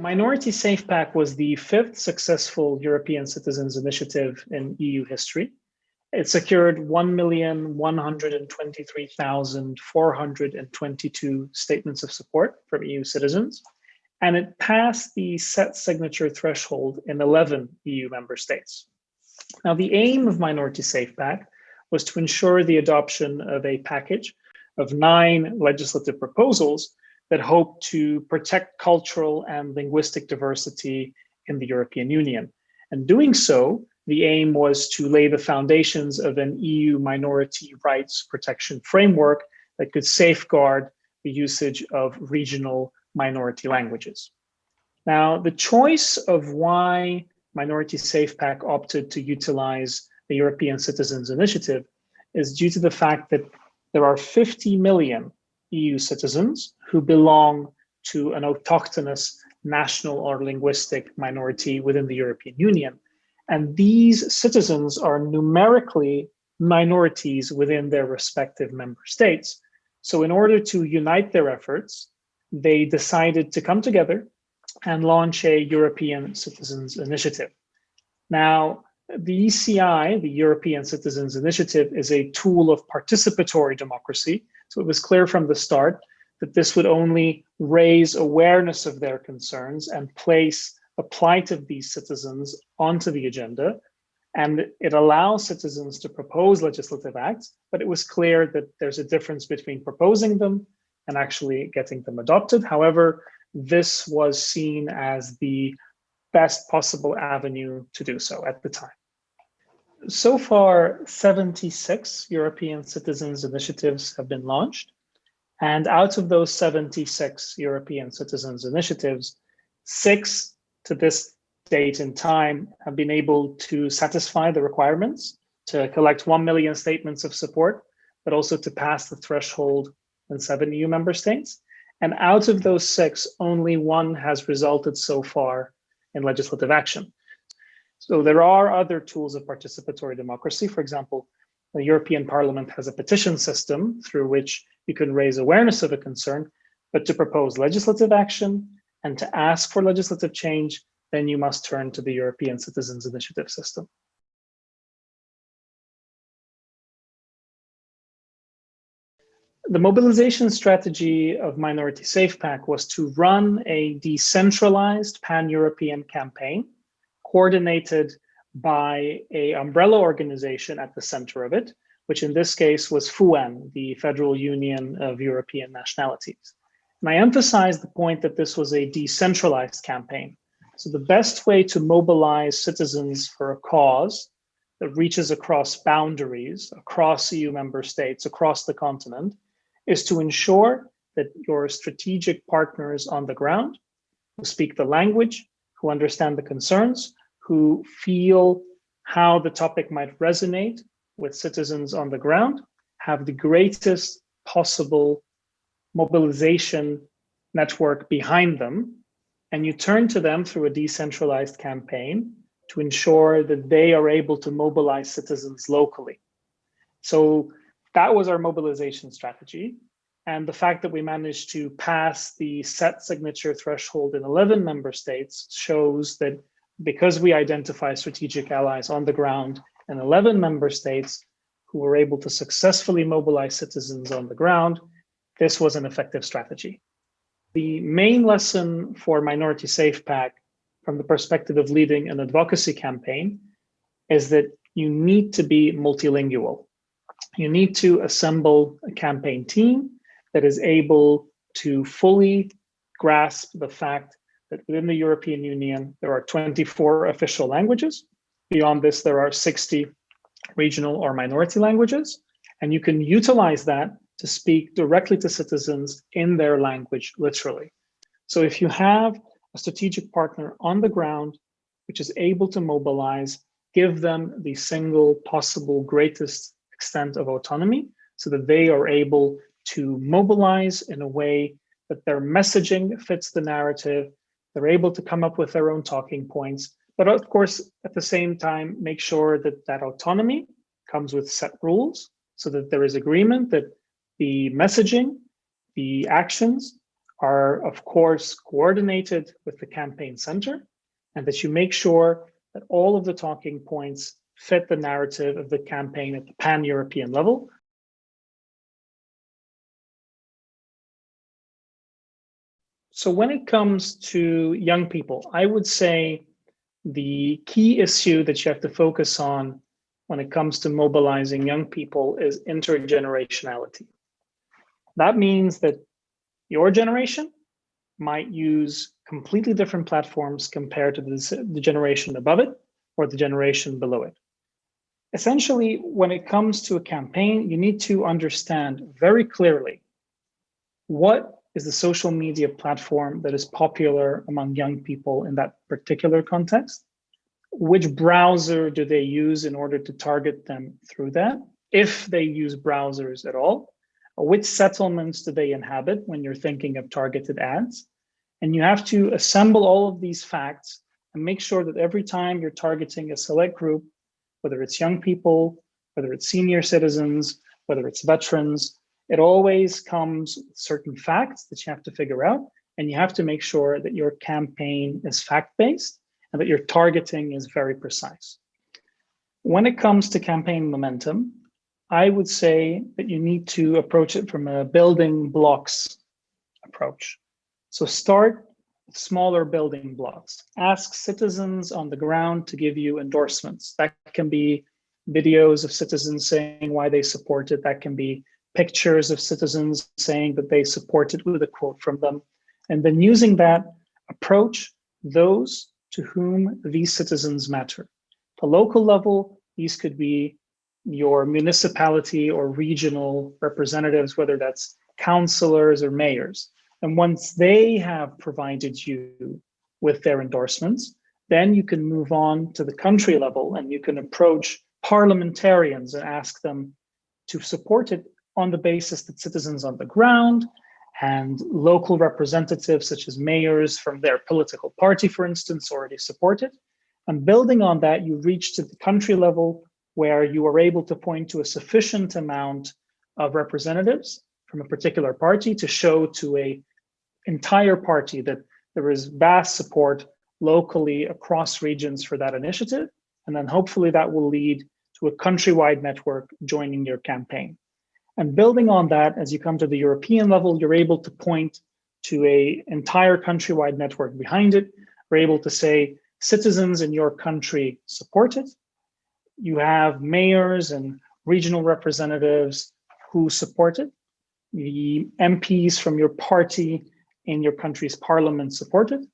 Minority SafePack was the fifth successful European Citizens Initiative in EU history. It secured 1,123,422 statements of support from EU citizens, and it passed the set signature threshold in 11 EU member states. Now, the aim of Minority SafePack was to ensure the adoption of a package of 9 legislative proposals that hope to protect cultural and linguistic diversity in the European Union. And doing so, the aim was to lay the foundations of an EU minority rights protection framework that could safeguard the usage of regional minority languages. Now, the choice of why Minority SafePack opted to utilize the European Citizens Initiative is due to the fact that there are 50 million EU citizens who belong to an autochthonous national or linguistic minority within the European Union. And these citizens are numerically minorities within their respective member states. So in order to unite their efforts, they decided to come together and launch a European Citizens Initiative. Now, the ECI, the European Citizens Initiative, is a tool of participatory democracy. So it was clear from the start that this would only raise awareness of their concerns and place the plight of these citizens onto the agenda. And it allows citizens to propose legislative acts, but it was clear that there's a difference between proposing them and actually getting them adopted. However, this was seen as the best possible avenue to do so at the time. So far, 76 European Citizens Initiatives have been launched. And out of those 76 European Citizens Initiatives, 6 to this date in time have been able to satisfy the requirements to collect 1 million statements of support, but also to pass the threshold in 7 EU member states. And out of those 6, only 1 has resulted so far in legislative action. So there are other tools of participatory democracy. For example, the European Parliament has a petition system through which you can raise awareness of a concern, but to propose legislative action and to ask for legislative change, then you must turn to the European Citizens Initiative system. The mobilization strategy of Minority SafePack was to run a decentralized pan-European campaign coordinated by an umbrella organization at the center of it, which in this case was FUEN, the Federal Union of European Nationalities. And I emphasize the point that this was a decentralized campaign. So the best way to mobilize citizens for a cause that reaches across boundaries, across EU member states, across the continent, is to ensure that your strategic partners on the ground who speak the language, who understand the concerns, who feel how the topic might resonate with citizens on the ground, have the greatest possible mobilization network behind them. And you turn to them through a decentralized campaign to ensure that they are able to mobilize citizens locally. So that was our mobilization strategy. And the fact that we managed to pass the set signature threshold in 11 member states shows that because we identify strategic allies on the ground in 11 member states who were able to successfully mobilize citizens on the ground, this was an effective strategy. The main lesson for Minority SafePack from the perspective of leading an advocacy campaign is that you need to be multilingual. You need to assemble a campaign team that is able to fully grasp the fact that within the European Union, there are 24 official languages. Beyond this, there are 60 regional or minority languages, and you can utilize that to speak directly to citizens in their language, literally. So if you have a strategic partner on the ground, which is able to mobilize, give them the single possible greatest extent of autonomy so that they are able to mobilize in a way that their messaging fits the narrative, they're able to come up with their own talking points, but of course, at the same time, make sure that that autonomy comes with set rules so that there is agreement that the messaging, the actions are, of course, coordinated with the campaign center, and that you make sure that all of the talking points fit the narrative of the campaign at the pan-European level. So when it comes to young people, I would say the key issue that you have to focus on when it comes to mobilizing young people is intergenerationality. That means that your generation might use completely different platforms compared to the generation above it or the generation below it. Essentially, when it comes to a campaign, you need to understand very clearly what is the social media platform that is popular among young people in that particular context. Which browser do they use in order to target them through that, if they use browsers at all? Or which settlements do they inhabit when you're thinking of targeted ads? And you have to assemble all of these facts and make sure that every time you're targeting a select group, whether it's young people, whether it's senior citizens, whether it's veterans, it always comes with certain facts that you have to figure out. And you have to make sure that your campaign is fact-based and that your targeting is very precise. When it comes to campaign momentum, I would say that you need to approach it from a building blocks approach. So start with smaller building blocks. Ask citizens on the ground to give you endorsements. That can be videos of citizens saying why they support it. That can be pictures of citizens saying that they support it with a quote from them. And then using that, approach those to whom these citizens matter. At the local level, these could be your municipality or regional representatives, whether that's councillors or mayors. And once they have provided you with their endorsements, then you can move on to the country level and you can approach parliamentarians and ask them to support it on the basis that citizens on the ground and local representatives such as mayors from their political party, for instance, already support it. And building on that, you reach to the country level where you are able to point to a sufficient amount of representatives from a particular party to show to an entire party that there is vast support locally across regions for that initiative. And then hopefully that will lead to a countrywide network joining your campaign. And building on that, as you come to the European level, you're able to point to an entire countrywide network behind it. We're able to say, citizens in your country support it. You have mayors and regional representatives who support it. The MPs from your party in your country's parliament support it.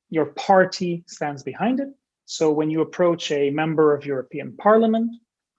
Your party stands behind it. So when you approach a member of European Parliament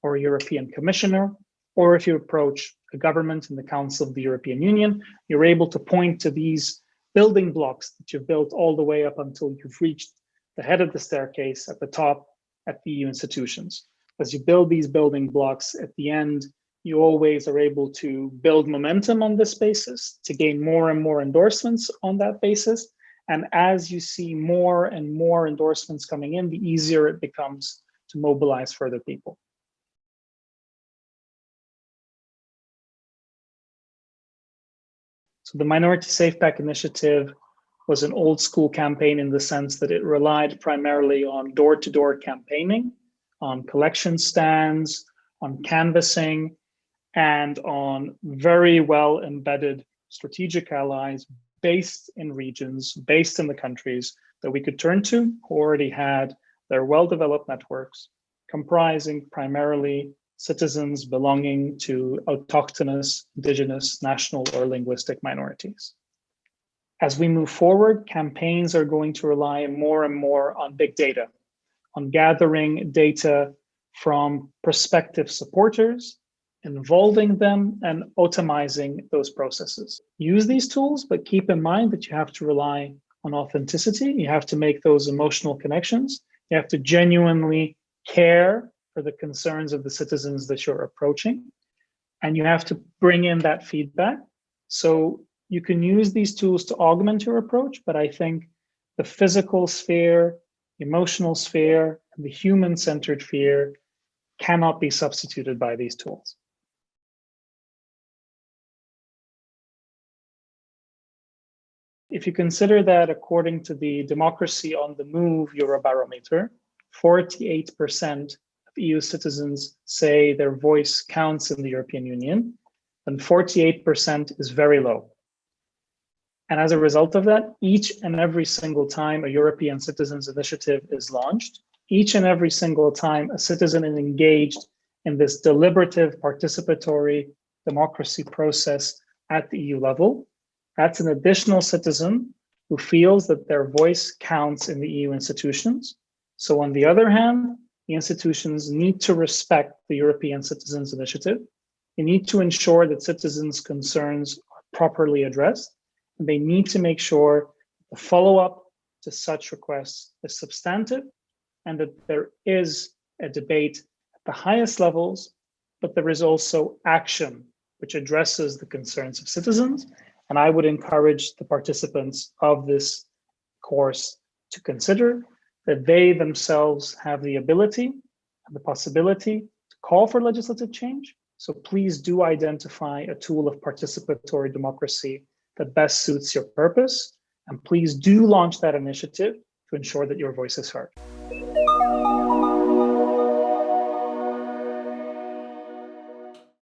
or a European Commissioner, or if you approach a government in the Council of the European Union, you're able to point to these building blocks that you've built all the way up until you've reached the head of the staircase at the top at the EU institutions. As you build these building blocks, at the end, you always are able to build momentum on this basis, to gain more and more endorsements on that basis. And as you see more and more endorsements coming in, the easier it becomes to mobilize further people. So the Minority SafePack initiative was an old school campaign in the sense that it relied primarily on door-to-door campaigning, on collection stands, on canvassing, and on very well embedded strategic allies based in regions, based in the countries that we could turn to, who already had their well-developed networks, comprising primarily citizens belonging to autochthonous, indigenous, national, or linguistic minorities. As we move forward, campaigns are going to rely more and more on big data, on gathering data from prospective supporters, involving them, and automizing those processes. Use these tools, but keep in mind that you have to rely on authenticity. You have to make those emotional connections. You have to genuinely care for the concerns of the citizens that you're approaching. And you have to bring in that feedback. So you can use these tools to augment your approach, but I think the physical sphere, emotional sphere, and the human-centered sphere cannot be substituted by these tools. if you consider that according to the Democracy on the Move Eurobarometer, 48% of EU citizens say their voice counts in the European Union, then 48% is very low. And as a result of that, each and every single time a European Citizens Initiative is launched, each and every single time a citizen is engaged in this deliberative, participatory democracy process at the EU level, that's an additional citizen who feels that their voice counts in the EU institutions. So on the other hand, the institutions need to respect the European Citizens Initiative. They need to ensure that citizens' concerns are properly addressed. And they need to make sure the follow-up to such requests is substantive and that there is a debate at the highest levels, but there is also action which addresses the concerns of citizens. And I would encourage the participants of this course to consider that they themselves have the ability and the possibility to call for legislative change. So please do identify a tool of participatory democracy that best suits your purpose. And please do launch that initiative to ensure that your voice is heard.